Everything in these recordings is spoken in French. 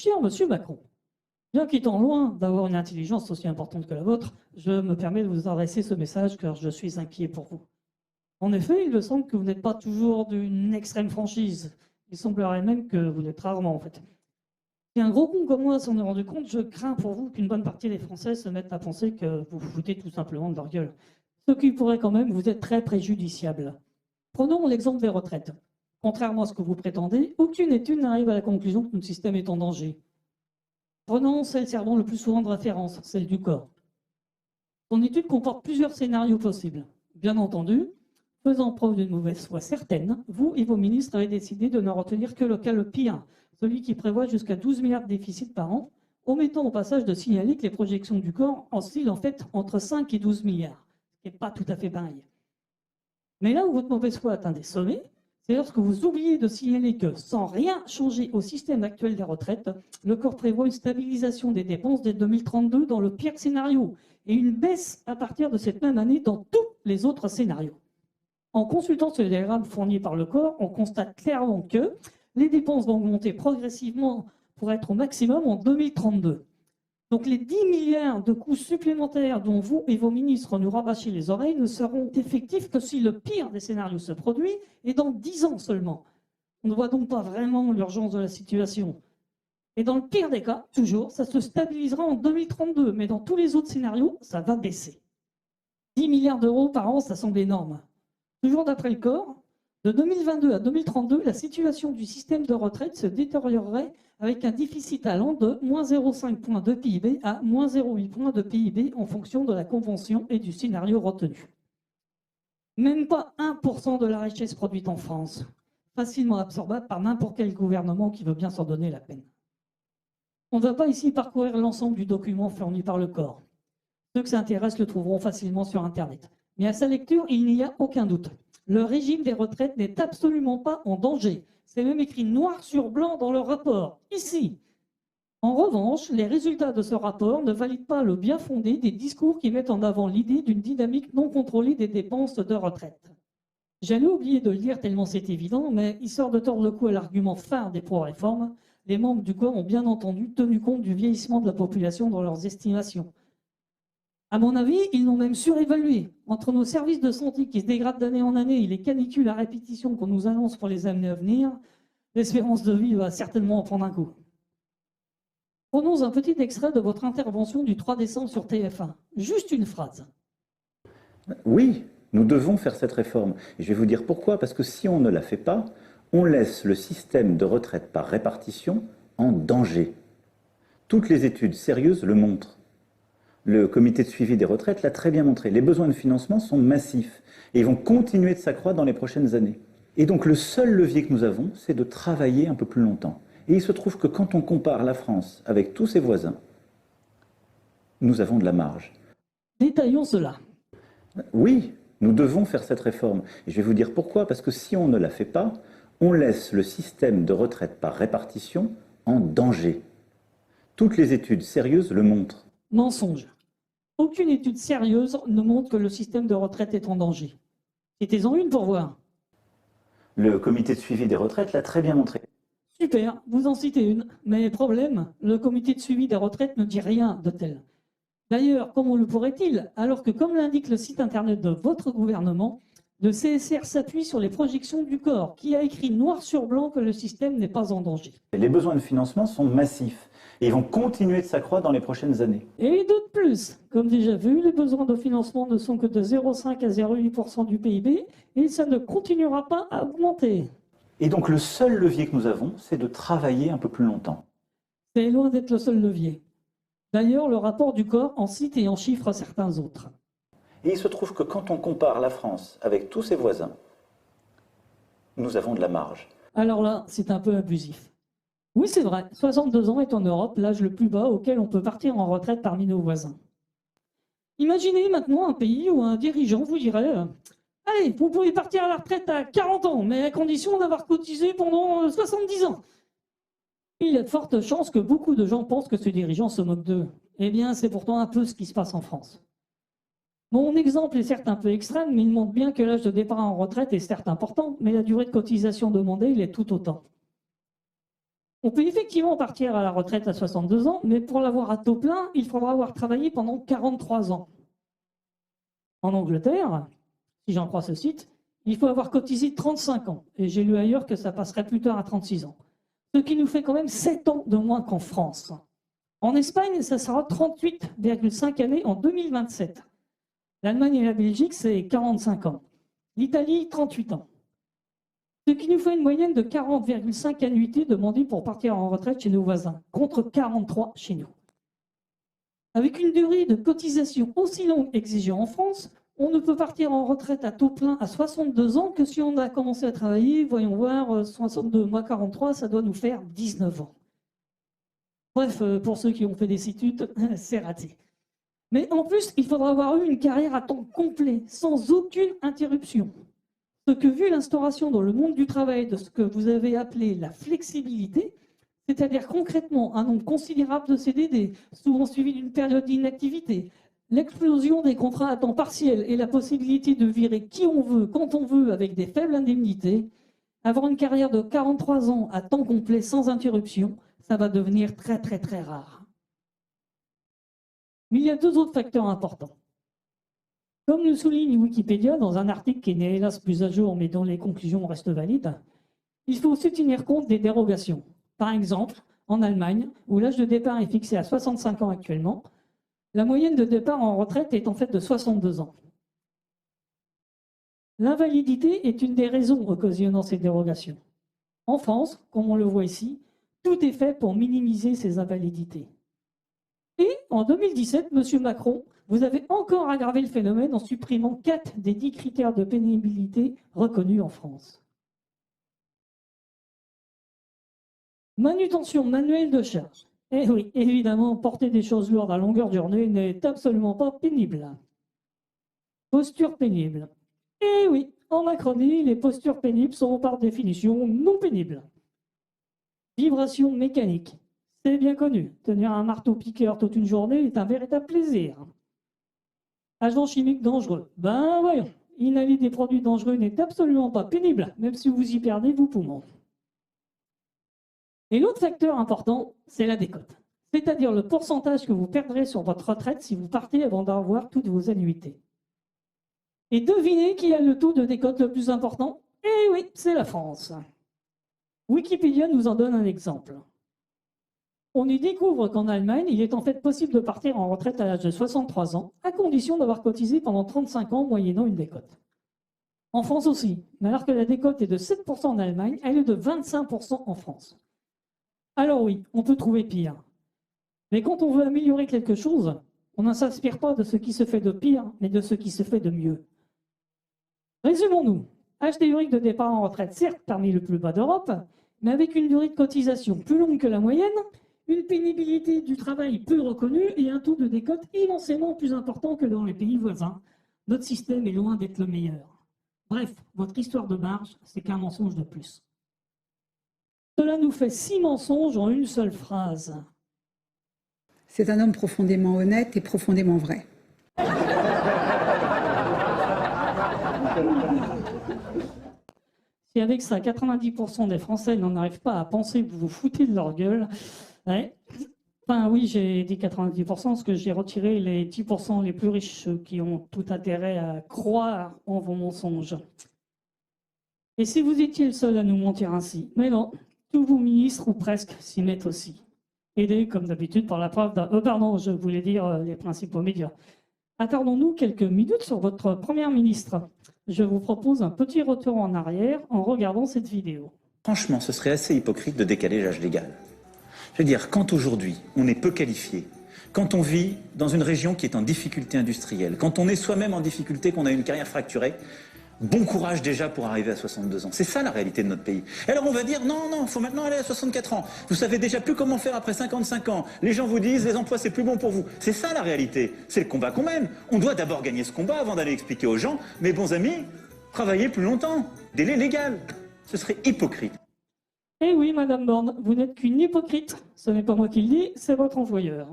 Cher Monsieur Macron, bien qu'étant loin d'avoir une intelligence aussi importante que la vôtre, je me permets de vous adresser ce message car je suis inquiet pour vous. En effet, il me semble que vous n'êtes pas toujours d'une extrême franchise. Il semblerait même que vous l'êtes rarement en fait. Si un gros con comme moi s'en est rendu compte, je crains pour vous qu'une bonne partie des Français se mettent à penser que vous vous foutez tout simplement de leur gueule. Ce qui pourrait quand même vous être très préjudiciable. Prenons l'exemple des retraites. Contrairement à ce que vous prétendez, aucune étude n'arrive à la conclusion que notre système est en danger. Prenons celle servant le plus souvent de référence, celle du corps. Son étude comporte plusieurs scénarios possibles. Bien entendu, faisant preuve d'une mauvaise foi certaine, vous et vos ministres avez décidé de ne retenir que le cas le pire, celui qui prévoit jusqu'à 12 milliards de déficit par an, omettant au passage de signaler que les projections du corps oscillent en fait entre 5 et 12 milliards, ce qui n'est pas tout à fait pareil. Mais là où votre mauvaise foi atteint des sommets, c'est lorsque vous oubliez de signaler que, sans rien changer au système actuel des retraites, le corps prévoit une stabilisation des dépenses dès 2032 dans le pire scénario et une baisse à partir de cette même année dans tous les autres scénarios. En consultant ce diagramme fourni par le corps, on constate clairement que les dépenses vont augmenter progressivement pour être au maximum en 2032. Donc les 10 milliards de coûts supplémentaires dont vous et vos ministres nous rabâchez les oreilles ne seront effectifs que si le pire des scénarios se produit et dans 10 ans seulement. On ne voit donc pas vraiment l'urgence de la situation. Et dans le pire des cas, toujours, ça se stabilisera en 2032, mais dans tous les autres scénarios, ça va baisser. 10 milliards d'euros par an, ça semble énorme. Toujours d'après le corps, de 2022 à 2032, la situation du système de retraite se détériorerait avec un déficit allant de moins 0,5 points de PIB à moins 0,8 points de PIB en fonction de la convention et du scénario retenu. Même pas 1% de la richesse produite en France, facilement absorbable par n'importe quel gouvernement qui veut bien s'en donner la peine. On ne va pas ici parcourir l'ensemble du document fourni par le corps. Ceux que ça intéresse le trouveront facilement sur Internet. Mais à sa lecture, il n'y a aucun doute. Le régime des retraites n'est absolument pas en danger. C'est même écrit noir sur blanc dans le rapport, ici. En revanche, les résultats de ce rapport ne valident pas le bien fondé des discours qui mettent en avant l'idée d'une dynamique non contrôlée des dépenses de retraite. J'allais oublier de le dire tellement c'est évident, mais histoire de tordre le cou à l'argument phare des pro-réformes, les membres du corps ont bien entendu tenu compte du vieillissement de la population dans leurs estimations. À mon avis, ils l'ont même surévalué. Entre nos services de santé qui se dégradent d'année en année et les canicules à répétition qu'on nous annonce pour les années à venir, l'espérance de vie va certainement en prendre un coup. Prenons un petit extrait de votre intervention du 3 décembre sur TF1. Juste une phrase. Oui, nous devons faire cette réforme. Et je vais vous dire pourquoi. Parce que si on ne la fait pas, on laisse le système de retraite par répartition en danger. Toutes les études sérieuses le montrent. Le comité de suivi des retraites l'a très bien montré. Les besoins de financement sont massifs et ils vont continuer de s'accroître dans les prochaines années. Et donc le seul levier que nous avons, c'est de travailler un peu plus longtemps. Et il se trouve que quand on compare la France avec tous ses voisins, nous avons de la marge. Détaillons cela. Oui, nous devons faire cette réforme. Et je vais vous dire pourquoi. Parce que si on ne la fait pas, on laisse le système de retraite par répartition en danger. Toutes les études sérieuses le montrent. Mensonge. Aucune étude sérieuse ne montre que le système de retraite est en danger. Citez-en une pour voir. Le comité de suivi des retraites l'a très bien montré. Super, vous en citez une. Mais problème, le comité de suivi des retraites ne dit rien de tel. D'ailleurs, comment le pourrait-il, alors que, comme l'indique le site internet de votre gouvernement, le CSR s'appuie sur les projections du corps, qui a écrit noir sur blanc que le système n'est pas en danger. Les besoins de financement sont massifs et ils vont continuer de s'accroître dans les prochaines années. Et d'autres plus. Comme déjà vu, les besoins de financement ne sont que de 0,5 à 0,8% du PIB et ça ne continuera pas à augmenter. Et donc le seul levier que nous avons, c'est de travailler un peu plus longtemps. C'est loin d'être le seul levier. D'ailleurs, le rapport du corps en cite et en chiffre certains autres. Et il se trouve que quand on compare la France avec tous ses voisins, nous avons de la marge. Alors là, c'est un peu abusif. Oui, c'est vrai, 62 ans est en Europe l'âge le plus bas auquel on peut partir en retraite parmi nos voisins. Imaginez maintenant un pays où un dirigeant vous dirait « Allez, vous pouvez partir à la retraite à 40 ans, mais à condition d'avoir cotisé pendant 70 ans. » Il y a de fortes chances que beaucoup de gens pensent que ce dirigeant se moque d'eux. Eh bien, c'est pourtant un peu ce qui se passe en France. Mon exemple est certes un peu extrême, mais il montre bien que l'âge de départ en retraite est certes important, mais la durée de cotisation demandée, il est tout autant. On peut effectivement partir à la retraite à 62 ans, mais pour l'avoir à taux plein, il faudra avoir travaillé pendant 43 ans. En Angleterre, si j'en crois ce site, il faut avoir cotisé 35 ans. Et j'ai lu ailleurs que ça passerait plus tard à 36 ans. Ce qui nous fait quand même 7 ans de moins qu'en France. En Espagne, ça sera 38,5 années en 2027. L'Allemagne et la Belgique, c'est 45 ans. L'Italie, 38 ans. Ce qui nous fait une moyenne de 40,5 annuités demandées pour partir en retraite chez nos voisins, contre 43 chez nous. Avec une durée de cotisation aussi longue exigée en France, on ne peut partir en retraite à taux plein à 62 ans que si on a commencé à travailler, voyons voir, 62 moins 43, ça doit nous faire 19 ans. Bref, pour ceux qui ont fait des études, c'est raté. Mais en plus, il faudra avoir eu une carrière à temps complet, sans aucune interruption. Ce que, vu l'instauration dans le monde du travail de ce que vous avez appelé la flexibilité, c'est-à-dire concrètement un nombre considérable de CDD, souvent suivi d'une période d'inactivité, l'explosion des contrats à temps partiel et la possibilité de virer qui on veut, quand on veut, avec des faibles indemnités, avoir une carrière de 43 ans à temps complet sans interruption, ça va devenir très très très rare. Mais il y a deux autres facteurs importants. Comme le souligne Wikipédia dans un article qui n'est hélas plus à jour, mais dont les conclusions restent valides, il faut aussi tenir compte des dérogations. Par exemple, en Allemagne, où l'âge de départ est fixé à 65 ans actuellement, la moyenne de départ en retraite est en fait de 62 ans. L'invalidité est une des raisons occasionnant ces dérogations. En France, comme on le voit ici, tout est fait pour minimiser ces invalidités. Et en 2017, M. Macron, vous avez encore aggravé le phénomène en supprimant 4 des 10 critères de pénibilité reconnus en France. Manutention manuelle de charge. Eh oui, évidemment, porter des choses lourdes à longueur de journée n'est absolument pas pénible. Posture pénible. Eh oui, en Macronie, les postures pénibles sont par définition non pénibles. Vibration mécanique. C'est bien connu. Tenir un marteau-piqueur toute une journée est un véritable plaisir. Agents chimiques dangereux. Ben voyons, inhaler des produits dangereux n'est absolument pas pénible, même si vous y perdez vos poumons. Et l'autre facteur important, c'est la décote. C'est-à-dire le pourcentage que vous perdrez sur votre retraite si vous partez avant d'avoir toutes vos annuités. Et devinez qui a le taux de décote le plus important? Eh oui, c'est la France. Wikipédia nous en donne un exemple. On y découvre qu'en Allemagne, il est en fait possible de partir en retraite à l'âge de 63 ans, à condition d'avoir cotisé pendant 35 ans moyennant une décote. En France aussi, mais alors que la décote est de 7% en Allemagne, elle est de 25% en France. Alors oui, on peut trouver pire. Mais quand on veut améliorer quelque chose, on ne s'inspire pas de ce qui se fait de pire, mais de ce qui se fait de mieux. Résumons-nous. Âge théorique de départ en retraite, certes parmi les plus bas d'Europe, mais avec une durée de cotisation plus longue que la moyenne, une pénibilité du travail peu reconnue et un taux de décote immensément plus important que dans les pays voisins. Notre système est loin d'être le meilleur. Bref, votre histoire de marge, c'est qu'un mensonge de plus. Cela nous fait 6 mensonges en une seule phrase. C'est un homme profondément honnête et profondément vrai. Si avec ça, 90% des Français n'en arrivent pas à penser que vous vous foutez de leur gueule, ouais. Enfin oui, j'ai dit 90% parce que j'ai retiré les 10% les plus riches, ceux qui ont tout intérêt à croire en vos mensonges. Et si vous étiez le seul à nous mentir ainsi? Mais non, tous vos ministres ou presque s'y mettent aussi. Aidés comme d'habitude par la preuve d'un... pardon, je voulais dire les principaux médias. Attardons-nous quelques minutes sur votre première ministre. Je vous propose un petit retour en arrière en regardant cette vidéo. Franchement, ce serait assez hypocrite de décaler l'âge légal. Je veux dire, quand aujourd'hui on est peu qualifié, quand on vit dans une région qui est en difficulté industrielle, quand on est soi-même en difficulté, qu'on a une carrière fracturée, bon courage déjà pour arriver à 62 ans. C'est ça la réalité de notre pays. Et alors on va dire, non, il faut maintenant aller à 64 ans. Vous savez déjà plus comment faire après 55 ans. Les gens vous disent, les emplois c'est plus bon pour vous. C'est ça la réalité. C'est le combat qu'on mène. On doit d'abord gagner ce combat avant d'aller expliquer aux gens, mes bons amis, travaillez plus longtemps. Délai légal. Ce serait hypocrite. Eh oui, Madame Borne, vous n'êtes qu'une hypocrite. Ce n'est pas moi qui le dis, c'est votre employeur.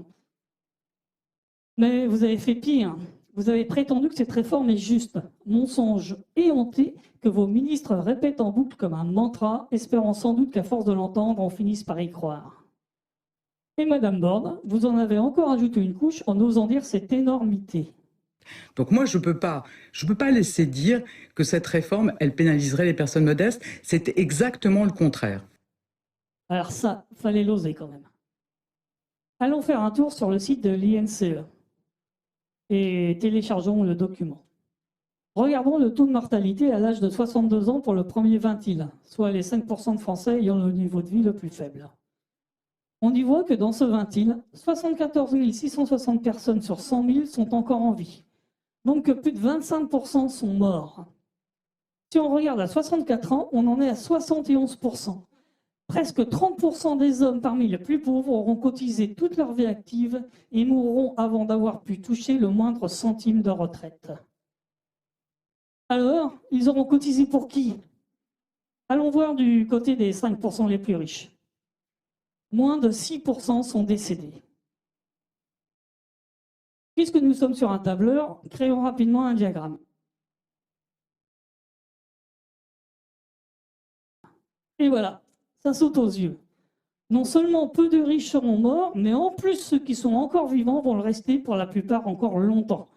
Mais vous avez fait pire. vous avez prétendu que cette réforme est juste. Mensonge éhonté que vos ministres répètent en boucle comme un mantra, espérant sans doute qu'à force de l'entendre, on finisse par y croire. Et Madame Borne, vous en avez encore ajouté une couche en osant dire cette énormité. Donc moi, je peux pas laisser dire que cette réforme, elle pénaliserait les personnes modestes. C'est exactement le contraire. Alors ça, fallait l'oser quand même. Allons faire un tour sur le site de l'INCE et téléchargeons le document. Regardons le taux de mortalité à l'âge de 62 ans pour le premier vingtile, soit les 5% de Français ayant le niveau de vie le plus faible. On y voit que dans ce vingtile, 74 660 personnes sur 100 000 sont encore en vie. Donc que plus de 25% sont morts. Si on regarde à 64 ans, on en est à 71%. Presque 30% des hommes parmi les plus pauvres auront cotisé toute leur vie active et mourront avant d'avoir pu toucher le moindre centime de retraite. Alors, ils auront cotisé pour qui? Allons voir du côté des 5% les plus riches. Moins de 6% sont décédés. Puisque nous sommes sur un tableur, créons rapidement un diagramme. Et voilà, ça saute aux yeux. Non seulement peu de riches seront morts, mais en plus ceux qui sont encore vivants vont le rester pour la plupart encore longtemps.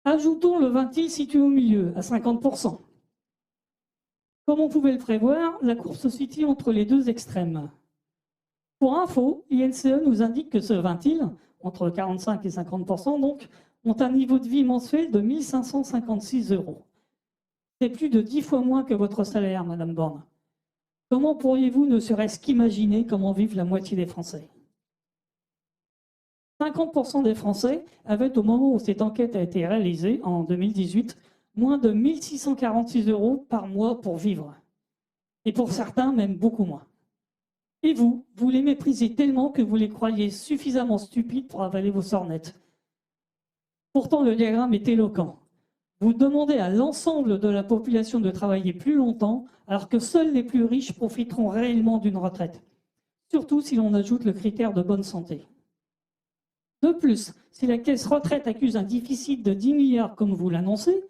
Ajoutons le vingtile situé au milieu, à 50%. Comme on pouvait le prévoir, la courbe se situe entre les deux extrêmes. Pour info, l'INCE nous indique que ce vingtile, entre 45 et 50% donc, ont un niveau de vie mensuel de 1 556 €. C'est plus de 10 fois moins que votre salaire, Madame Borne. Comment pourriez-vous ne serait-ce qu'imaginer comment vivent la moitié des Français? 50% des Français avaient, au moment où cette enquête a été réalisée, en 2018, moins de 1 646 € par mois pour vivre. Et pour certains, même beaucoup moins. Et vous les méprisez tellement que vous les croyez suffisamment stupides pour avaler vos sornettes. Pourtant, le diagramme est éloquent. Vous demandez à l'ensemble de la population de travailler plus longtemps, alors que seuls les plus riches profiteront réellement d'une retraite. Surtout si l'on ajoute le critère de bonne santé. De plus, si la caisse retraite accuse un déficit de 10 milliards comme vous l'annoncez,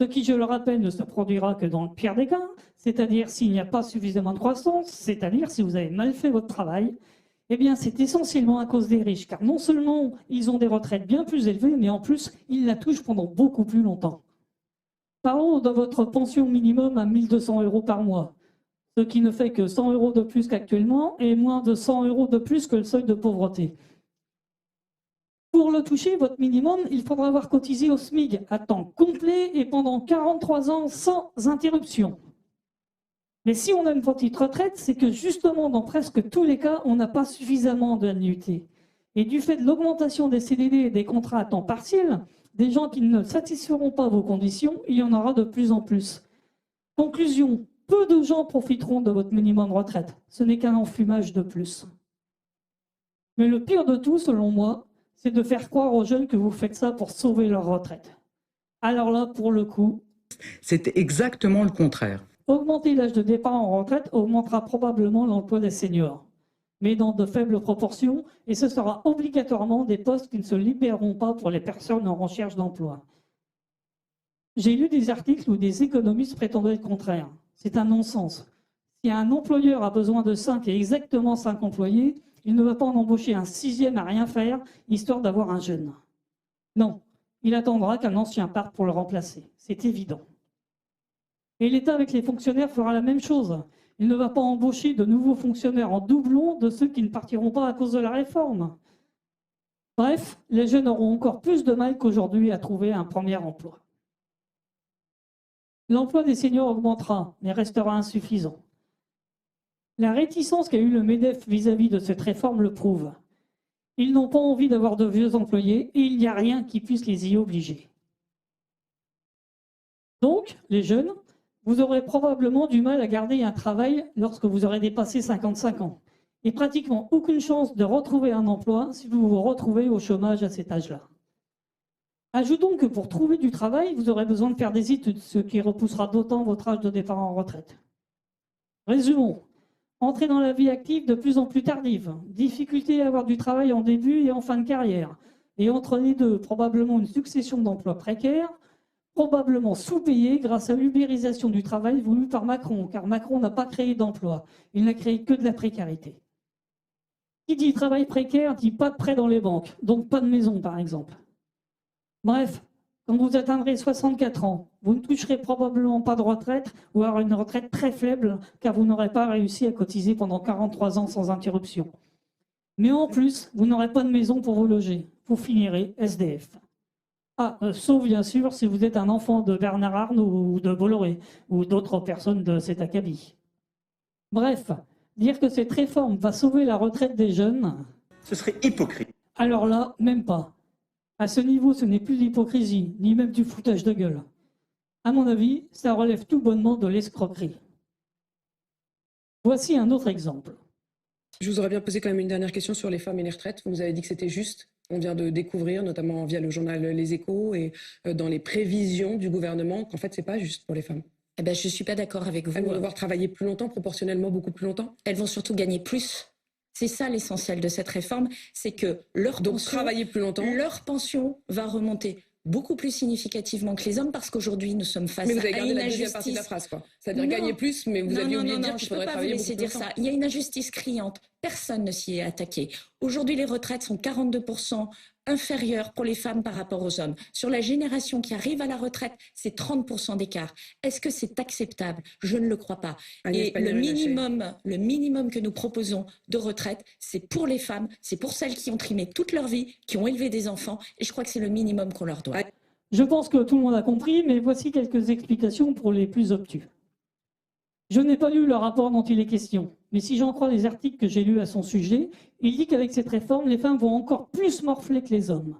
ce qui, je le rappelle, ne se produira que dans le pire des cas, c'est-à-dire s'il n'y a pas suffisamment de croissance, c'est-à-dire si vous avez mal fait votre travail, eh bien c'est essentiellement à cause des riches, car non seulement ils ont des retraites bien plus élevées, mais en plus, ils la touchent pendant beaucoup plus longtemps. Parlons de votre pension minimum à 1 200 € par mois, ce qui ne fait que 100 € de plus qu'actuellement et moins de 100 € de plus que le seuil de pauvreté. Pour le toucher, votre minimum, il faudra avoir cotisé au SMIC à temps complet et pendant 43 ans sans interruption. Mais si on a une petite retraite, c'est que justement, dans presque tous les cas, on n'a pas suffisamment d'annuités. Et du fait de l'augmentation des CDD et des contrats à temps partiel, des gens qui ne satisferont pas vos conditions, il y en aura de plus en plus. Conclusion, peu de gens profiteront de votre minimum de retraite. Ce n'est qu'un enfumage de plus. Mais le pire de tout, selon moi, c'est de faire croire aux jeunes que vous faites ça pour sauver leur retraite. Alors là, pour le coup... C'est exactement le contraire. Augmenter l'âge de départ en retraite augmentera probablement l'emploi des seniors, mais dans de faibles proportions, et ce sera obligatoirement des postes qui ne se libéreront pas pour les personnes en recherche d'emploi. J'ai lu des articles où des économistes prétendaient le contraire. C'est un non-sens. Si un employeur a besoin de 5 et exactement 5 employés, il ne va pas en embaucher un 6e à rien faire, histoire d'avoir un jeune. Non, il attendra qu'un ancien parte pour le remplacer. C'est évident. Et l'État avec les fonctionnaires fera la même chose. Il ne va pas embaucher de nouveaux fonctionnaires en doublon de ceux qui ne partiront pas à cause de la réforme. Bref, les jeunes auront encore plus de mal qu'aujourd'hui à trouver un premier emploi. L'emploi des seniors augmentera, mais restera insuffisant. La réticence qu'a eu le MEDEF vis-à-vis de cette réforme le prouve. Ils n'ont pas envie d'avoir de vieux employés et il n'y a rien qui puisse les y obliger. Donc, les jeunes, vous aurez probablement du mal à garder un travail lorsque vous aurez dépassé 55 ans. Et pratiquement aucune chance de retrouver un emploi si vous vous retrouvez au chômage à cet âge-là. Ajoutons que pour trouver du travail, vous aurez besoin de faire des études, ce qui repoussera d'autant votre âge de départ en retraite. Résumons. Entrer dans la vie active de plus en plus tardive, difficulté à avoir du travail en début et en fin de carrière, et entre les deux, probablement une succession d'emplois précaires, probablement sous-payés grâce à l'ubérisation du travail voulue par Macron, car Macron n'a pas créé d'emplois, il n'a créé que de la précarité. Qui dit travail précaire dit pas de prêt dans les banques, donc pas de maison par exemple. Bref, quand vous atteindrez 64 ans, vous ne toucherez probablement pas de retraite ou alors une retraite très faible car vous n'aurez pas réussi à cotiser pendant 43 ans sans interruption. Mais en plus, vous n'aurez pas de maison pour vous loger. Vous finirez SDF. Ah, sauf bien sûr si vous êtes un enfant de Bernard Arnault ou de Bolloré ou d'autres personnes de cet acabit. Bref, dire que cette réforme va sauver la retraite des jeunes, Ce serait hypocrite. alors là, même pas. À ce niveau, ce n'est plus de l'hypocrisie, ni même du foutage de gueule. À mon avis, ça relève tout bonnement de l'escroquerie. Voici un autre exemple. Je vous aurais bien posé quand même une dernière question sur les femmes et les retraites. Vous nous avez dit que c'était juste. On vient de découvrir, notamment via le journal Les Échos et dans les prévisions du gouvernement, qu'en fait, c'est pas juste pour les femmes. Eh ben, je ne suis pas d'accord avec vous. Elles vont devoir travailler plus longtemps, proportionnellement beaucoup plus longtemps. Elles vont surtout gagner plus. C'est ça l'essentiel de cette réforme, c'est que Donc travailler plus longtemps. leur pension va remonter beaucoup plus significativement que les hommes parce qu'aujourd'hui nous sommes face Mais vous avez à gardé une la deuxième partie de la injustice. phrase, quoi. C'est-à-dire Non. gagner plus, mais vous aviez oublié de dire je qu'il peux faudrait pas vous travailler laisser beaucoup plus dire longtemps. ça. Il y a une injustice criante. Personne ne s'y est attaqué. Aujourd'hui, les retraites sont 42% inférieures pour les femmes par rapport aux hommes. Sur la génération qui arrive à la retraite, c'est 30% d'écart. Est-ce que c'est acceptable? Je ne le crois pas. Agnès Et Pannier-Runacher. le minimum que nous proposons de retraite, c'est pour les femmes, c'est pour celles qui ont trimé toute leur vie, qui ont élevé des enfants, et je crois que c'est le minimum qu'on leur doit. Je pense que tout le monde a compris, mais voici quelques explications pour les plus obtus. Je n'ai pas lu le rapport dont il est question, mais si j'en crois les articles que j'ai lus à son sujet, il dit qu'avec cette réforme, les femmes vont encore plus morfler que les hommes.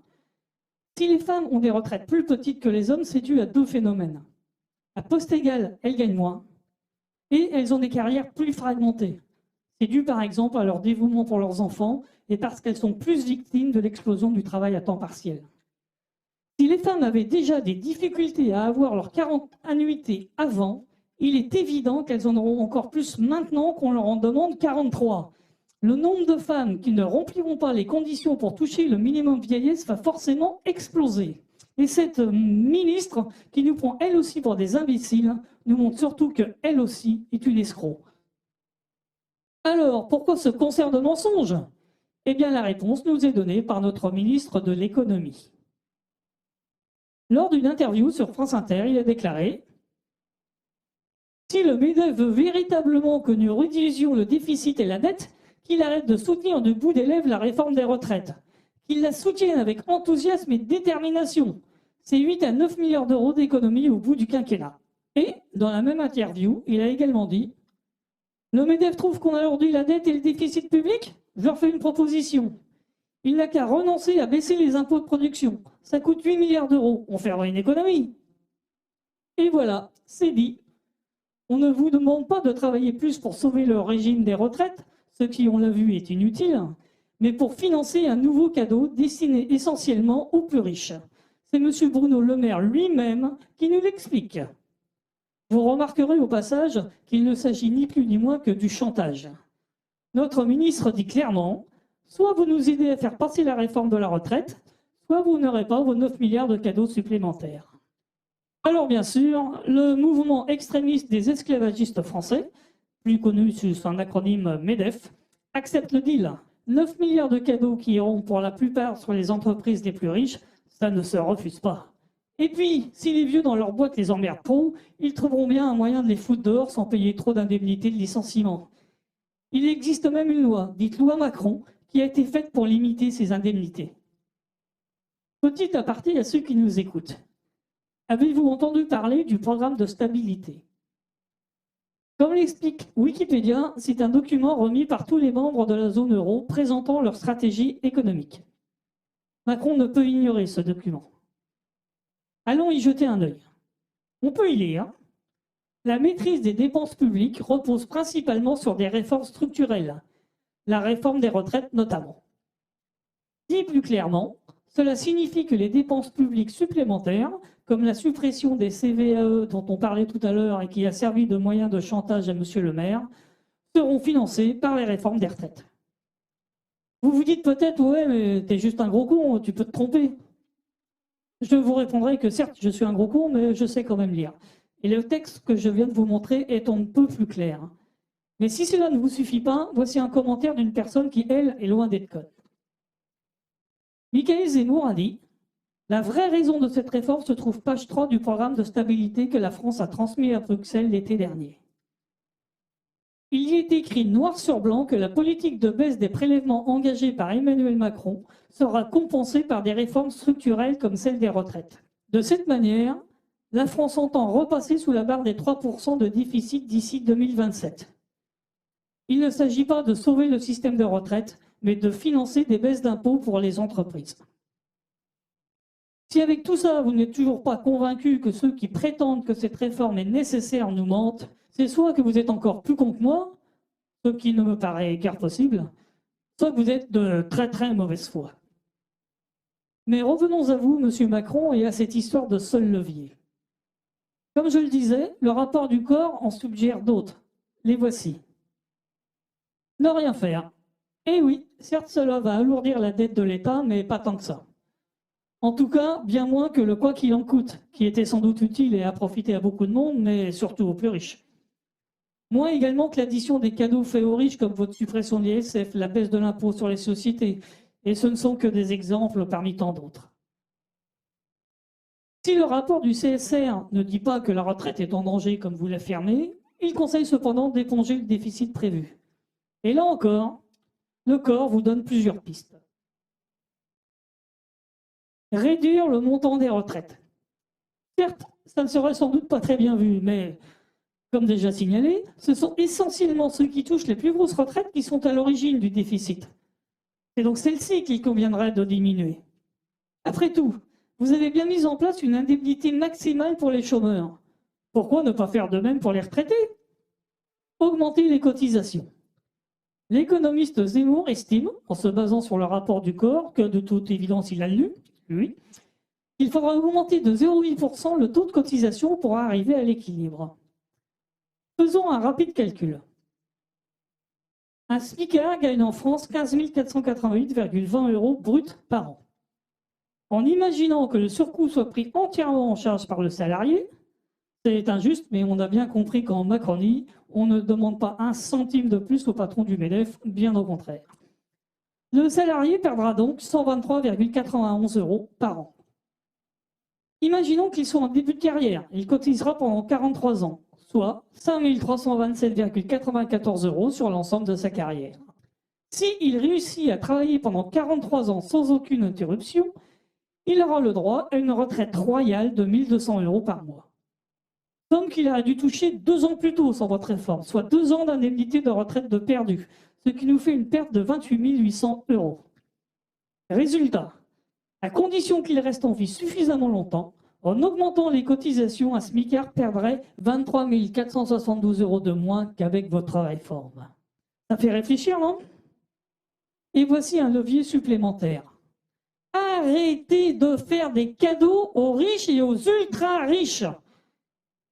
Si les femmes ont des retraites plus petites que les hommes, c'est dû à deux phénomènes. À poste égal, elles gagnent moins, et elles ont des carrières plus fragmentées. C'est dû par exemple à leur dévouement pour leurs enfants et parce qu'elles sont plus victimes de l'explosion du travail à temps partiel. Si les femmes avaient déjà des difficultés à avoir leurs 40 annuités avant, il est évident qu'elles en auront encore plus maintenant qu'on leur en demande 43. Le nombre de femmes qui ne rempliront pas les conditions pour toucher le minimum vieillesse va forcément exploser. Et cette ministre, qui nous prend elle aussi pour des imbéciles, nous montre surtout qu'elle aussi est une escroc. Alors, pourquoi ce concert de mensonges? Eh bien, la réponse nous est donnée par notre ministre de l'économie. Lors d'une interview sur France Inter, il a déclaré « Si le MEDEF veut véritablement que nous réduisions le déficit et la dette, qu'il arrête de soutenir du bout des lèvres la réforme des retraites, qu'il la soutienne avec enthousiasme et détermination. C'est 8 à 9 milliards d'euros d'économies au bout du quinquennat. » Et, dans la même interview, il a également dit « Le MEDEF trouve qu'on alourdit la dette et le déficit public? Je leur fais une proposition. Il n'a qu'à renoncer à baisser les impôts de production. Ça coûte 8 milliards d'euros. On fera une économie. » Et voilà, c'est dit. On ne vous demande pas de travailler plus pour sauver le régime des retraites, ce qui, on l'a vu, est inutile, mais pour financer un nouveau cadeau destiné essentiellement aux plus riches. C'est M. Bruno Le Maire lui-même qui nous l'explique. Vous remarquerez au passage qu'il ne s'agit ni plus ni moins que du chantage. Notre ministre dit clairement « Soit vous nous aidez à faire passer la réforme de la retraite, soit vous n'aurez pas vos 9 milliards de cadeaux supplémentaires. » Alors bien sûr, le mouvement extrémiste des esclavagistes français, plus connu sous son acronyme MEDEF, accepte le deal. 9 milliards de cadeaux qui iront pour la plupart sur les entreprises les plus riches, ça ne se refuse pas. Et puis, si les vieux dans leur boîte les emmerdent trop, ils trouveront bien un moyen de les foutre dehors sans payer trop d'indemnités de licenciement. Il existe même une loi, dite loi Macron, qui a été faite pour limiter ces indemnités. Petit aparté à ceux qui nous écoutent. Avez-vous entendu parler du programme de stabilité? Comme l'explique Wikipédia, c'est un document remis par tous les membres de la zone euro présentant leur stratégie économique. Macron ne peut ignorer ce document. Allons y jeter un œil. On peut y lire « La maîtrise des dépenses publiques repose principalement sur des réformes structurelles, la réforme des retraites notamment. » Dit plus clairement, cela signifie que les dépenses publiques supplémentaires, comme la suppression des CVAE dont on parlait tout à l'heure et qui a servi de moyen de chantage à M. Le Maire, seront financées par les réformes des retraites. Vous vous dites peut-être, ouais, mais t'es juste un gros con, tu peux te tromper. Je vous répondrai que certes, je suis un gros con, mais je sais quand même lire. Et le texte que je viens de vous montrer est un peu plus clair. Mais si cela ne vous suffit pas, voici un commentaire d'une personne qui, elle, est loin d'être conne. Michael Zemmour a dit « La vraie raison de cette réforme se trouve page 3 du programme de stabilité que la France a transmis à Bruxelles l'été dernier. Il y est écrit noir sur blanc que la politique de baisse des prélèvements engagée par Emmanuel Macron sera compensée par des réformes structurelles comme celle des retraites. De cette manière, la France entend repasser sous la barre des 3% de déficit d'ici 2027. Il ne s'agit pas de sauver le système de retraite, mais de financer des baisses d'impôts pour les entreprises. Si avec tout ça, vous n'êtes toujours pas convaincu que ceux qui prétendent que cette réforme est nécessaire nous mentent, c'est soit que vous êtes encore plus con que moi, ce qui ne me paraît guère possible, soit que vous êtes de très très mauvaise foi. Mais revenons à vous, Monsieur Macron, et à cette histoire de seul levier. Comme je le disais, le rapport du corps en suggère d'autres. Les voici. Ne rien faire. Eh oui, certes, cela va alourdir la dette de l'État, mais pas tant que ça. En tout cas, bien moins que le quoi qu'il en coûte, qui était sans doute utile et a profité à beaucoup de monde, mais surtout aux plus riches. Moins également que l'addition des cadeaux faits aux riches, comme votre suppression de l'ISF, la baisse de l'impôt sur les sociétés, et ce ne sont que des exemples parmi tant d'autres. Si le rapport du CSR ne dit pas que la retraite est en danger comme vous l'affirmez, il conseille cependant d'éponger le déficit prévu. Et là encore, le corps vous donne plusieurs pistes. Réduire le montant des retraites. Certes, ça ne serait sans doute pas très bien vu, mais comme déjà signalé, ce sont essentiellement ceux qui touchent les plus grosses retraites qui sont à l'origine du déficit. C'est donc celle-ci qu'il conviendrait de diminuer. Après tout, vous avez bien mis en place une indemnité maximale pour les chômeurs. Pourquoi ne pas faire de même pour les retraités? Augmenter les cotisations. L'économiste Zemmour estime, en se basant sur le rapport du corps, que de toute évidence il a lu, lui, qu'il faudra augmenter de 0,8% le taux de cotisation pour arriver à l'équilibre. Faisons un rapide calcul. Un SMICAR gagne en France 15 488,20 € brut par an. En imaginant que le surcoût soit pris entièrement en charge par le salarié, c'est injuste, mais on a bien compris qu'en Macronie, on ne demande pas un centime de plus au patron du MEDEF, bien au contraire. Le salarié perdra donc 123,91 € par an. Imaginons qu'il soit en début de carrière, il cotisera pendant 43 ans, soit 5 327,94 € sur l'ensemble de sa carrière. S'il réussit à travailler pendant 43 ans sans aucune interruption, il aura le droit à une retraite royale de 1 200 € par mois. Somme qu'il aurait dû toucher 2 ans plus tôt sans votre réforme, soit 2 ans d'indemnité de retraite de perdu, ce qui nous fait une perte de 28 800 €. Résultat, à condition qu'il reste en vie suffisamment longtemps, en augmentant les cotisations, un SMICAR perdrait 23 472 € de moins qu'avec votre réforme. Ça fait réfléchir, non? Et voici un levier supplémentaire. Arrêtez de faire des cadeaux aux riches et aux ultra-riches.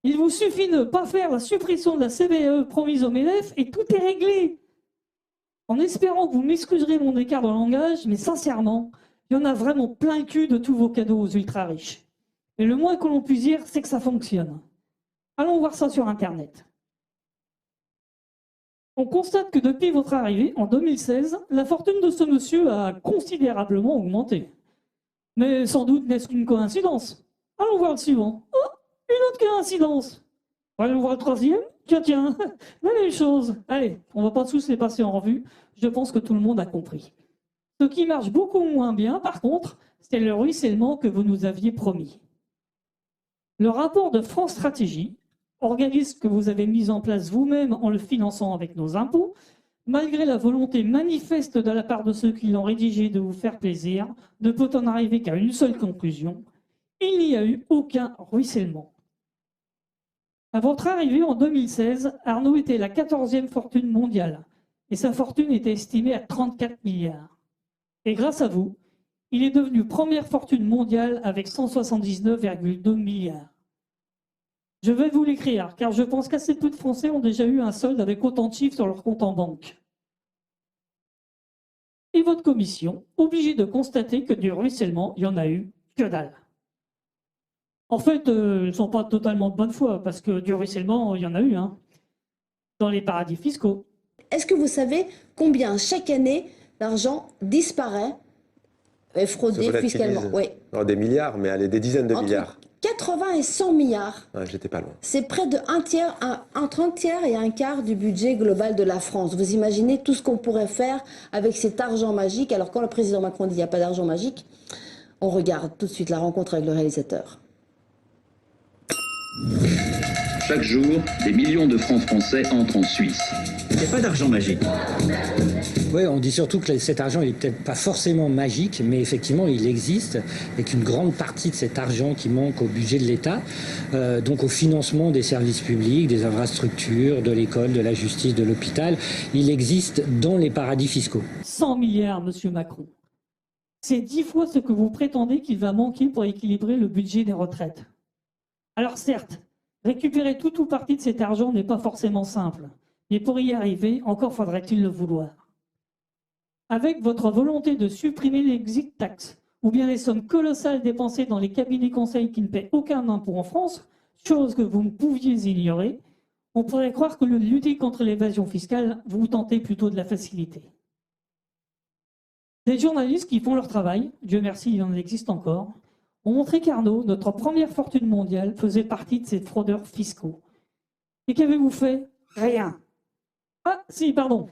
Il vous suffit de ne pas faire la suppression de la CVAE promise au MEDEF et tout est réglé. En espérant que vous m'excuserez mon écart de langage, mais sincèrement, il y en a vraiment plein le cul de tous vos cadeaux aux ultra-riches. Et le moins que l'on puisse dire, c'est que ça fonctionne. Allons voir ça sur Internet. On constate que depuis votre arrivée, en 2016, la fortune de ce monsieur a considérablement augmenté. Mais sans doute n'est-ce qu'une coïncidence. Allons voir le suivant. Oh, une autre coïncidence. Allons voir le troisième. Tiens, la même chose. Allez, on ne va pas tous les passer en revue. Je pense que tout le monde a compris. Ce qui marche beaucoup moins bien, par contre, c'est le ruissellement que vous nous aviez promis. Le rapport de France Stratégie, organisme que vous avez mis en place vous-même en le finançant avec nos impôts, malgré la volonté manifeste de la part de ceux qui l'ont rédigé de vous faire plaisir, ne peut en arriver qu'à une seule conclusion. Il n'y a eu aucun ruissellement. À votre arrivée en 2016, Arnault était la 14e fortune mondiale et sa fortune était estimée à 34 milliards. Et grâce à vous, il est devenu première fortune mondiale avec 179,2 milliards. Je vais vous l'écrire, car je pense qu'assez peu de Français ont déjà eu un solde avec autant de chiffres sur leur compte en banque. et votre commission, obligés de constater que du ruissellement, il n'y en a eu que dalle. En fait, ils ne sont pas totalement de bonne foi, parce que du ruissellement, il y en a eu, hein, dans les paradis fiscaux. Est-ce que vous savez combien chaque année l'argent disparaît et fraudé fiscalement? Oui. Non, des milliards, mais allez, des dizaines de milliards. 80 et 100 milliards. Ouais, j'étais pas loin. C'est près de entre un tiers et un quart du budget global de la France. Vous imaginez tout ce qu'on pourrait faire avec cet argent magique. Alors quand le président Macron dit qu'il n'y a pas d'argent magique, on regarde tout de suite la rencontre avec le réalisateur. Chaque jour, des millions de francs français entrent en Suisse. Il n'y a pas d'argent magique. Oui, on dit surtout que cet argent, il n'est peut-être pas forcément magique, mais effectivement, il existe, et qu'une grande partie de cet argent qui manque au budget de l'État, donc au financement des services publics, des infrastructures, de l'école, de la justice, de l'hôpital, il existe dans les paradis fiscaux. 100 milliards, monsieur Macron. C'est 10 fois ce que vous prétendez qu'il va manquer pour équilibrer le budget des retraites. Alors certes, récupérer tout ou partie de cet argent n'est pas forcément simple, mais pour y arriver, encore faudrait-il le vouloir. Avec votre volonté de supprimer l'exit tax, ou bien les sommes colossales dépensées dans les cabinets conseils qui ne paient aucun impôt en France, chose que vous ne pouviez ignorer, on pourrait croire que le lutter contre l'évasion fiscale, vous tentez plutôt de la facilité. Des journalistes qui font leur travail, Dieu merci, il en existe encore, ont montré qu'Arnaud, notre première fortune mondiale, faisait partie de ces fraudeurs fiscaux. Et qu'avez-vous fait? Rien. Ah, si, pardon.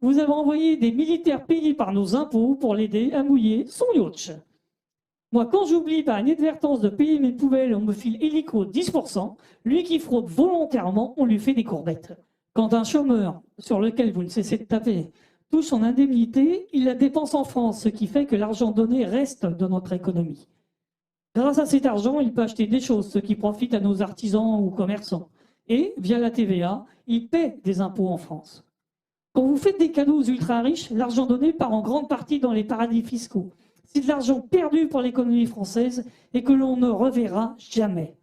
Vous avez envoyé des militaires payés par nos impôts pour l'aider à mouiller son yacht. Moi, quand j'oublie par inadvertance de payer mes poubelles, on me file illico 10%. Lui qui fraude volontairement, on lui fait des courbettes. Quand un chômeur, sur lequel vous ne cessez de taper, touche son indemnité, il la dépense en France, ce qui fait que l'argent donné reste de notre économie. Grâce à cet argent, il peut acheter des choses, ce qui profite à nos artisans ou commerçants. Et, via la TVA, il paie des impôts en France. Quand vous faites des cadeaux aux ultra-riches, l'argent donné part en grande partie dans les paradis fiscaux. C'est de l'argent perdu pour l'économie française et que l'on ne reverra jamais.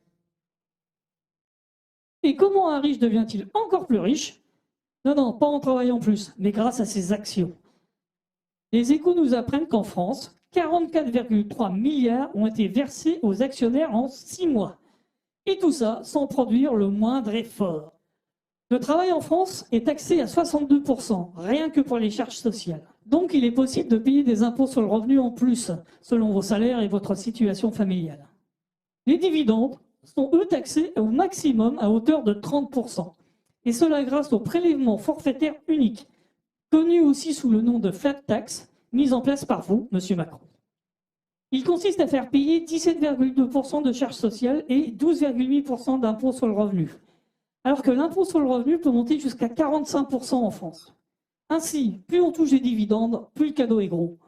Et comment un riche devient-il encore plus riche? Non, pas en travaillant plus, mais grâce à ses actions. Les Échos nous apprennent qu'en France, 44,3 milliards ont été versés aux actionnaires en 6 mois. Et tout ça sans produire le moindre effort. Le travail en France est taxé à 62%, rien que pour les charges sociales. Donc il est possible de payer des impôts sur le revenu en plus, selon vos salaires et votre situation familiale. Les dividendes sont eux taxés au maximum à hauteur de 30%. Et cela grâce au prélèvement forfaitaire unique, connu aussi sous le nom de flat tax, mis en place par vous, monsieur Macron. Il consiste à faire payer 17,2% de charges sociales et 12,8% d'impôts sur le revenu. Alors que l'impôt sur le revenu peut monter jusqu'à 45% en France. Ainsi, plus on touche des dividendes, plus le cadeau est gros.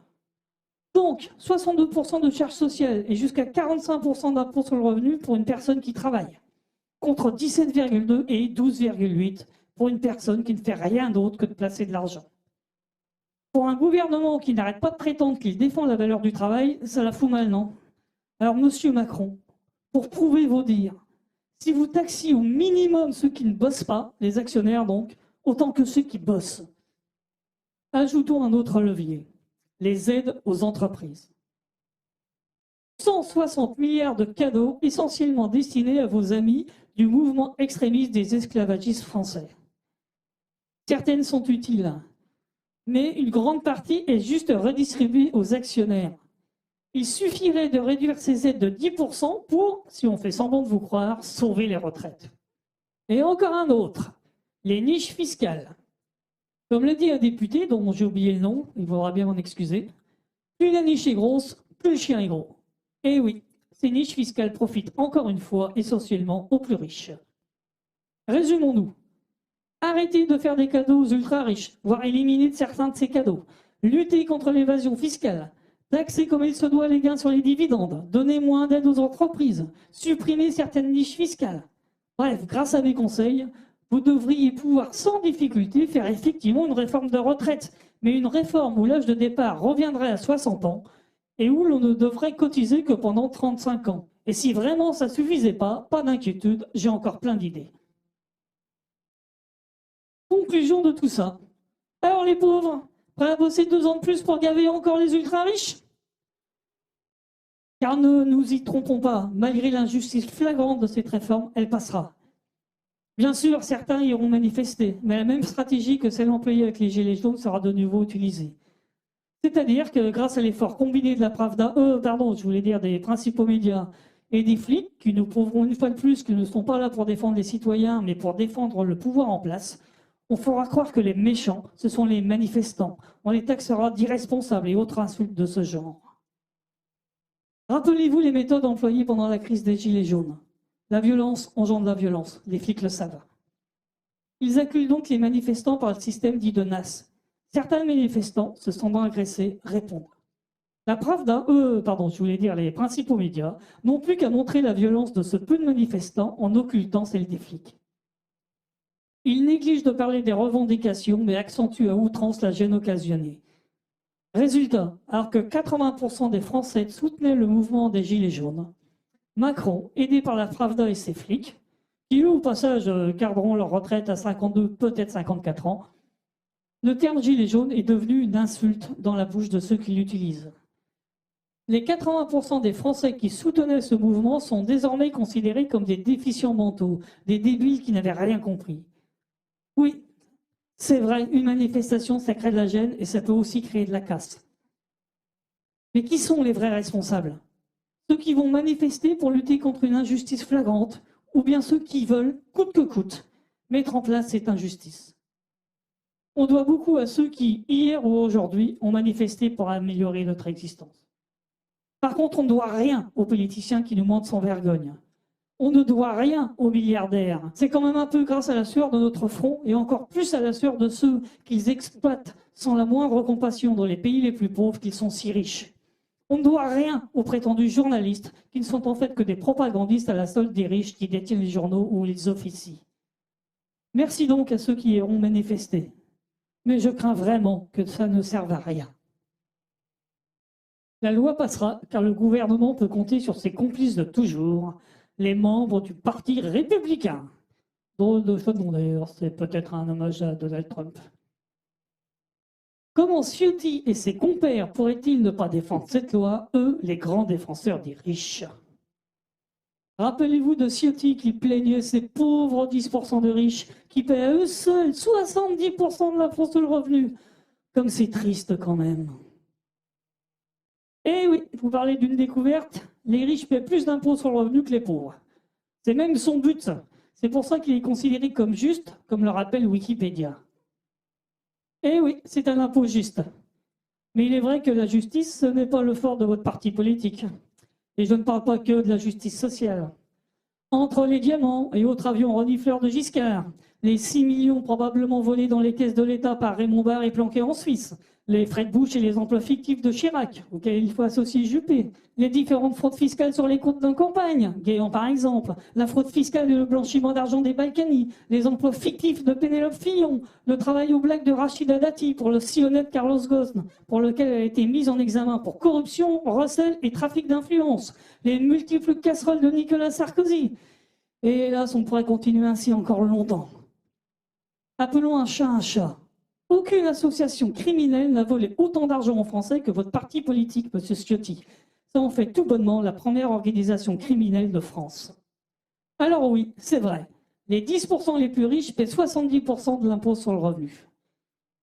Donc, 62% de charges sociales et jusqu'à 45% d'impôt sur le revenu pour une personne qui travaille, contre 17,2 et 12,8 pour une personne qui ne fait rien d'autre que de placer de l'argent. Pour un gouvernement qui n'arrête pas de prétendre qu'il défend la valeur du travail, ça la fout mal, non? Alors, monsieur Macron, pour prouver vos dires, si vous taxiez au minimum ceux qui ne bossent pas, les actionnaires donc, autant que ceux qui bossent. Ajoutons un autre levier, les aides aux entreprises. 160 milliards de cadeaux essentiellement destinés à vos amis du mouvement extrémiste des esclavagistes français. Certaines sont utiles, mais une grande partie est juste redistribuée aux actionnaires. Il suffirait de réduire ces aides de 10% pour, si on fait semblant de vous croire, sauver les retraites. Et encore un autre, les niches fiscales. Comme l'a dit un député, dont j'ai oublié le nom, il faudra bien m'en excuser, plus la niche est grosse, plus le chien est gros. Et oui, ces niches fiscales profitent encore une fois essentiellement aux plus riches. Résumons-nous. Arrêtez de faire des cadeaux aux ultra-riches, voire éliminer certains de ces cadeaux. Lutter contre l'évasion fiscale. Taxer comme il se doit les gains sur les dividendes, donner moins d'aide aux entreprises, supprimer certaines niches fiscales. Bref, grâce à mes conseils, vous devriez pouvoir sans difficulté faire effectivement une réforme de retraite, mais une réforme où l'âge de départ reviendrait à 60 ans et où l'on ne devrait cotiser que pendant 35 ans. Et si vraiment ça ne suffisait pas d'inquiétude, j'ai encore plein d'idées. Conclusion de tout ça. Alors les pauvres, Prêt à bosser 2 ans de plus pour gaver encore les ultra-riches? Car ne nous y trompons pas, malgré l'injustice flagrante de cette réforme, elle passera. Bien sûr, certains iront manifester, mais la même stratégie que celle employée avec les Gilets jaunes sera de nouveau utilisée. C'est-à-dire que grâce à l'effort combiné de la Pravda, des principaux médias et des flics, qui nous prouveront une fois de plus qu'ils ne sont pas là pour défendre les citoyens, mais pour défendre le pouvoir en place, on fera croire que les méchants, ce sont les manifestants. On les taxera d'irresponsables et autres insultes de ce genre. Rappelez-vous les méthodes employées pendant la crise des Gilets jaunes. La violence engendre la violence, les flics le savent. Ils acculent donc les manifestants par le système dit de NAS. Certains manifestants, se sentant agressés, répondent. La Pravda, les principaux médias, n'ont plus qu'à montrer la violence de ce peu de manifestants en occultant celle des flics. Ils négligent de parler des revendications, mais accentuent à outrance la gêne occasionnée. Résultat, alors que 80% des Français soutenaient le mouvement des Gilets jaunes, Macron, aidé par la Pravda et ses flics, qui eux, au passage, garderont leur retraite à 52, peut-être 54 ans, le terme « gilet jaune » est devenu une insulte dans la bouche de ceux qui l'utilisent. Les 80% des Français qui soutenaient ce mouvement sont désormais considérés comme des déficients mentaux, des débiles qui n'avaient rien compris. Oui, c'est vrai, une manifestation, ça crée de la gêne et ça peut aussi créer de la casse. Mais qui sont les vrais responsables? Ceux qui vont manifester pour lutter contre une injustice flagrante, ou bien ceux qui veulent, coûte que coûte, mettre en place cette injustice. On doit beaucoup à ceux qui, hier ou aujourd'hui, ont manifesté pour améliorer notre existence. Par contre, on ne doit rien aux politiciens qui nous mentent sans vergogne. On ne doit rien aux milliardaires. C'est quand même un peu grâce à la sueur de notre front et encore plus à la sueur de ceux qu'ils exploitent sans la moindre compassion dans les pays les plus pauvres qu'ils sont si riches. On ne doit rien aux prétendus journalistes qui ne sont en fait que des propagandistes à la solde des riches qui détiennent les journaux ou les officient. Merci donc à ceux qui auront manifesté. Mais je crains vraiment que ça ne serve à rien. La loi passera car le gouvernement peut compter sur ses complices de toujours, les membres du Parti républicain. Drôle de choix de nom d'ailleurs, c'est peut-être un hommage à Donald Trump. Comment Ciotti et ses compères pourraient-ils ne pas défendre cette loi, eux, les grands défenseurs des riches? Rappelez-vous de Ciotti qui plaignait ces pauvres 10% de riches qui paient à eux seuls 70% de l'impôt sur le revenu. Comme c'est triste quand même. Eh oui, vous parlez d'une découverte, les riches paient plus d'impôts sur le revenu que les pauvres. C'est même son but. C'est pour ça qu'il est considéré comme juste, comme le rappelle Wikipédia. Eh oui, c'est un impôt juste. Mais il est vrai que la justice, ce n'est pas le fort de votre parti politique. Et je ne parle pas que de la justice sociale. Entre les diamants et autres avions renifleurs de Giscard, les 6 millions probablement volés dans les caisses de l'État par Raymond Barre et planqués en Suisse, les frais de bouche et les emplois fictifs de Chirac, auxquels il faut associer Juppé, les différentes fraudes fiscales sur les comptes d'un campagne, Guéant par exemple, la fraude fiscale et le blanchiment d'argent des Balkany, les emplois fictifs de Pénélope Fillon, le travail au black de Rachida Dati pour le si honnête Carlos Ghosn, pour lequel elle a été mise en examen pour corruption, recel et trafic d'influence, les multiples casseroles de Nicolas Sarkozy. Et hélas, on pourrait continuer ainsi encore longtemps. Appelons un chat un chat. Aucune association criminelle n'a volé autant d'argent en français que votre parti politique, monsieur Ciotti. Ça en fait tout bonnement la première organisation criminelle de France. Alors oui, c'est vrai, les 10% les plus riches paient 70% de l'impôt sur le revenu.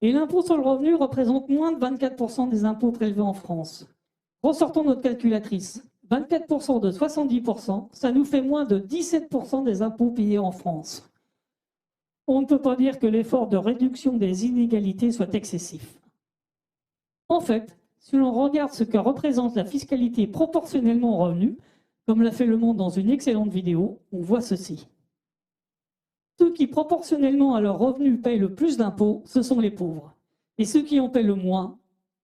Et l'impôt sur le revenu représente moins de 24% des impôts prélevés en France. Ressortons notre calculatrice. 24% de 70%, ça nous fait moins de 17% des impôts payés en France. On ne peut pas dire que l'effort de réduction des inégalités soit excessif. En fait, si l'on regarde ce que représente la fiscalité proportionnellement au revenu, comme l'a fait Le Monde dans une excellente vidéo, on voit ceci. Ceux qui proportionnellement à leur revenu payent le plus d'impôts, ce sont les pauvres. Et ceux qui en paient le moins,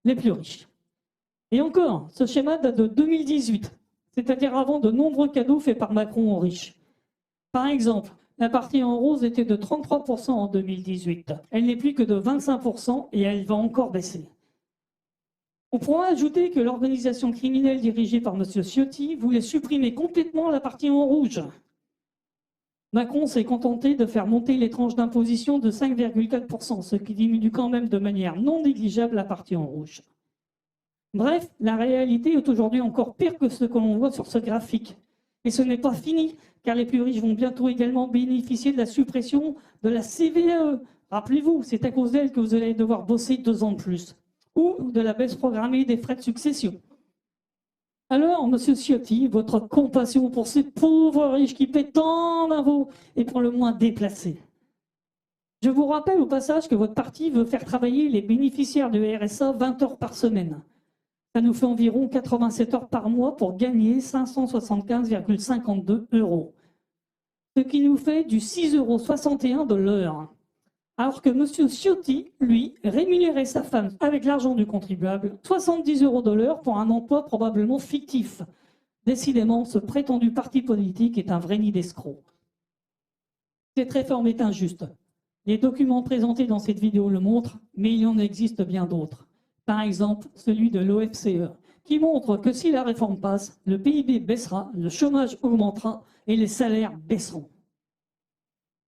les plus riches. Et encore, ce schéma date de 2018, c'est-à-dire avant de nombreux cadeaux faits par Macron aux riches. Par exemple, la partie en rose était de 33% en 2018. Elle n'est plus que de 25% et elle va encore baisser. On pourra ajouter que l'organisation criminelle dirigée par M. Ciotti voulait supprimer complètement la partie en rouge. Macron s'est contenté de faire monter les tranches d'imposition de 5,4%, ce qui diminue quand même de manière non négligeable la partie en rouge. Bref, la réalité est aujourd'hui encore pire que ce que l'on voit sur ce graphique. Et ce n'est pas fini, car les plus riches vont bientôt également bénéficier de la suppression de la CVAE. Rappelez-vous, c'est à cause d'elle que vous allez devoir bosser 2 ans de plus. Ou de la baisse programmée des frais de succession. Alors, monsieur Ciotti, votre compassion pour ces pauvres riches qui paient tant d'impôts est pour le moins déplacée. Je vous rappelle au passage que votre parti veut faire travailler les bénéficiaires du RSA 20 heures par semaine. Ça nous fait environ 87 heures par mois pour gagner 575,52 €. Ce qui nous fait du 6,61 € de l'heure. Alors que M. Ciotti, lui, rémunérait sa femme avec l'argent du contribuable 70 € de l'heure pour un emploi probablement fictif. Décidément, ce prétendu parti politique est un vrai nid d'escrocs. Cette réforme est injuste. Les documents présentés dans cette vidéo le montrent, mais il y en existe bien d'autres. Par exemple, celui de l'OFCE, qui montre que si la réforme passe, le PIB baissera, le chômage augmentera et les salaires baisseront.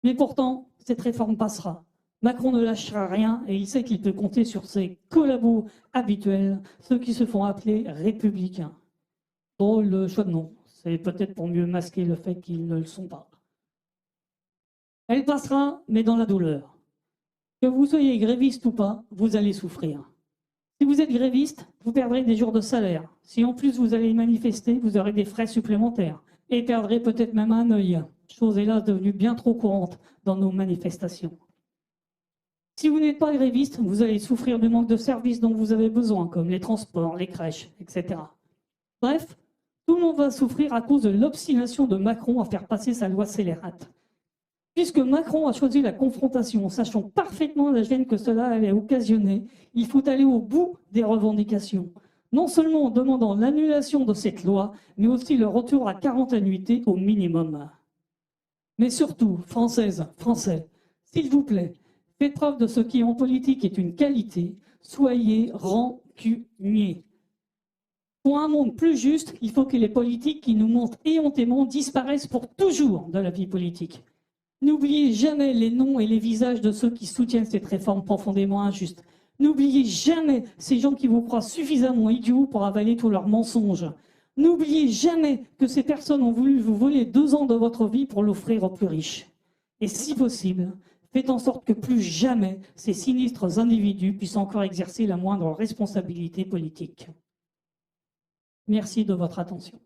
Mais pourtant, cette réforme passera. Macron ne lâchera rien et il sait qu'il peut compter sur ses collabos habituels, ceux qui se font appeler républicains. Drôle de choix de nom, c'est peut-être pour mieux masquer le fait qu'ils ne le sont pas. Elle passera, mais dans la douleur. Que vous soyez gréviste ou pas, vous allez souffrir. Si vous êtes gréviste, vous perdrez des jours de salaire. Si en plus vous allez manifester, vous aurez des frais supplémentaires et perdrez peut-être même un œil, chose hélas devenue bien trop courante dans nos manifestations. Si vous n'êtes pas gréviste, vous allez souffrir du manque de services dont vous avez besoin, comme les transports, les crèches, etc. Bref, tout le monde va souffrir à cause de l'obstination de Macron à faire passer sa loi scélérate. Puisque Macron a choisi la confrontation, sachant parfaitement la gêne que cela allait occasionner, il faut aller au bout des revendications. Non seulement en demandant l'annulation de cette loi, mais aussi le retour à 40 annuités au minimum. Mais surtout, Françaises, Français, s'il vous plaît, faites preuve de ce qui en politique est une qualité, soyez rancuniers. Pour un monde plus juste, il faut que les politiques qui nous mentent éhontément disparaissent pour toujours de la vie politique. N'oubliez jamais les noms et les visages de ceux qui soutiennent cette réforme profondément injuste. N'oubliez jamais ces gens qui vous croient suffisamment idiots pour avaler tous leurs mensonges. N'oubliez jamais que ces personnes ont voulu vous voler 2 ans de votre vie pour l'offrir aux plus riches. Et si possible, faites en sorte que plus jamais ces sinistres individus puissent encore exercer la moindre responsabilité politique. Merci de votre attention.